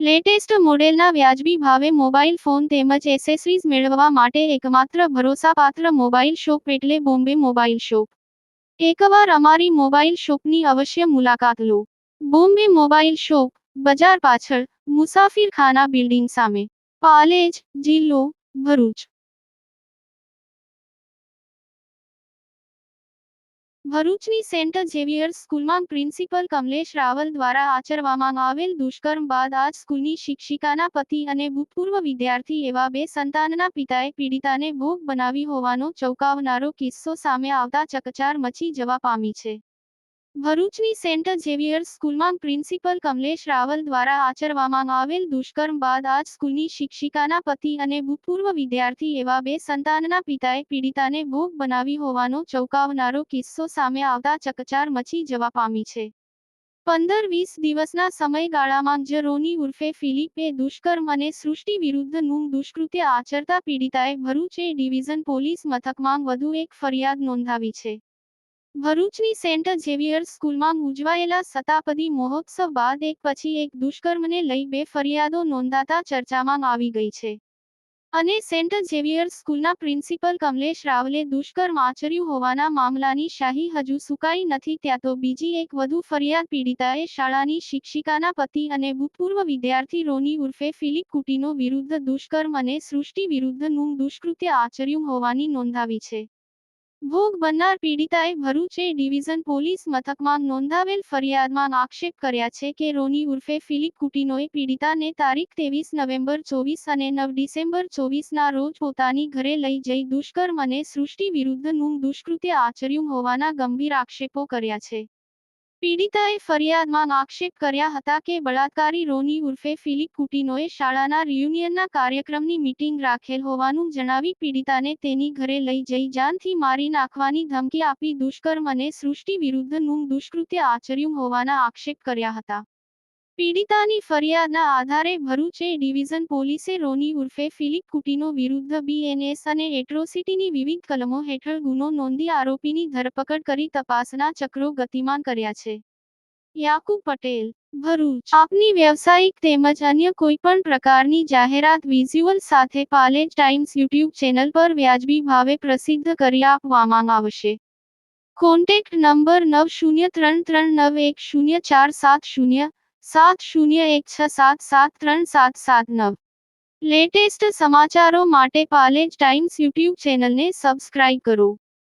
Latest મોડેલના વ્યાજબી ભાવે મોબાઈલ ફોન તેમજ એસેસરીઝ મેળવવા માટે એકમાત્ર ભરોસાપાત્ર મોબાઈલ શોપ એટલે બોમ્બે મોબાઈલ શોપ. એકવાર અમારી મોબાઈલ શોપની અવશ્ય મુલાકાત લો. બોમ્બે મોબાઈલ શોપ, બજાર પાછળ, મુસાફિરખાના બિલ્ડિંગ સામે, પાલેજ, જિલ્લો, ભરૂચ. ભરૂચની સેન્ટ ઝેવિયર્સ સ્કૂલમાં પ્રિન્સિપલ કમલેશ રાવલ દ્વારા આચરવામાં આવેલ દુષ્કર્મ બાદ આજ સ્કૂલની શિક્ષિકાના પતિ અને ભૂતપૂર્વ વિદ્યાર્થી એવા બે સંતાનના પિતાએ પીડિતાને ભોગ બનાવી હોવાનો ચોંકાવનારો કિસ્સો સામે આવતા ચકચાર મચી જવા પામી છે. ભરૂચની સેન્ટ ઝેવિયર્સ સ્કૂલમાં પ્રિન્સિપલ કમલેશ રાવલ દ્વારા આચરવામાં આવેલ દુષ્કર્મ બાદ આજ સ્કૂલની શિક્ષિકાના પતિ અને ભૂતપૂર્વ વિદ્યાર્થી એવા બે સંતાનના પિતાએ પીડિતાને ભોગ બનાવી હોવાનો ચોંકાવનારો કિસ્સો સામે આવતા ચકચાર મચી જવા પામી છે. 15-20 દિવસના સમયગાળામાં જ રોની ઉર્ફે ફિલિપ એ દુષ્કર્મ અને સૃષ્ટિ વિરુદ્ધ નું દુષ્કૃત્ય આચરતા પીડિતાએ ભરૂચ એ ડિવિઝન પોલીસ મથકમાં વધુ એક ફરિયાદ નોંધાવી છે. ભરૂચની સેન્ટ ઝેવિયર્સ સ્કૂલમાં ઉજવાયેલા શતાબ્દી મહોત્સવ બાદ એક પછી એક દુષ્કર્મને લઈ બે ફરિયાદો નોંધાતા ચર્ચામાં આવી ગઈ છે. અને સેન્ટ ઝેવિયર્સ સ્કૂલના પ્રિન્સિપલ કમલેશ રાવલે દુષ્કર્મ આચર્યું હોવાના મામલાની શાહી હજુ સુકાઈ નથી ત્યાં તો બીજી એક વધુ ફરિયાદ પીડિતાએ શાળાની શિક્ષિકાના પતિ અને ભૂતપૂર્વ વિદ્યાર્થી રોની ઉર્ફે ફિલિપ કુટિનો વિરુદ્ધ દુષ્કર્મ અને સૃષ્ટિ વિરુદ્ધ નું દુષ્કૃત્ય આચર્યું હોવાની નોંધાવી છે. ભોગ બનનાર પીડિતાએ ભરૂચ એ ડિવિઝન પોલીસ મથકમાં નોંધાવેલ ફરિયાદમાં આક્ષેપ કર્યા છે કે રોની ઉર્ફે ફિલિપ કુટિનોએ પીડિતાને તારીખ 23 નવેમ્બર 24 અને 9 ડિસેમ્બર 24ના રોજ પોતાની ઘરે લઈ જઈ દુષ્કર્મ અને સૃષ્ટિ વિરુદ્ધ નું દુષ્કૃત્ય આચર્યું હોવાના ગંભીર આક્ષેપો કર્યા છે. પીડિતાએ ફરિયાદમાં આક્ષેપ કર્યા હતા કે બળાત્કારી રોની ઉર્ફે ફિલિપ કુટિનોએ શાળાના રિયુનિયનના કાર્યક્રમની મીટિંગ રાખેલ હોવાનું જણાવી પીડિતાને તેની ઘરે લઈ જઈ જાનથી મારી નાખવાની ધમકી આપી દુષ્કર્મ અને સૃષ્ટિ વિરુદ્ધ નું દુષ્કૃત્ય આચર્યું હોવાના આક્ષેપ કર્યા હતા. પીડિતાની ફરિયાદના આધારે ભરૂચ એ ડિવિઝન પોલીસે રોની ઉર્ફે ફિલિપ કુટિનો વિરુદ્ધ બીએનએસ અને એટ્રોસિટીની વિવિધ કલમો હેઠળ ગુનો નોંધી આરોપીની ધરપકડ કરી તપાસના ચક્રો ગતિમાન કર્યા છે. યાકુબ પટેલ, ભરૂચ. આપની વ્યવસાયિક તેમજ અન્ય કોઈપણ પ્રકારની જાહેરાત વિઝ્યુઅલ સાથે પાલેજ ટાઈમ્સ યુટ્યુબ ચેનલ પર વ્યાજબી ભાવે પ્રસિદ્ધ કરી આપવામાં આવશે. Contact number 9033910470 7016773779. લેટેસ્ટ સમાચારો માટે પાલેજ ટાઈમ્સ યુટ્યુબ ચેનલને સબસ્ક્રાઇબ કરો.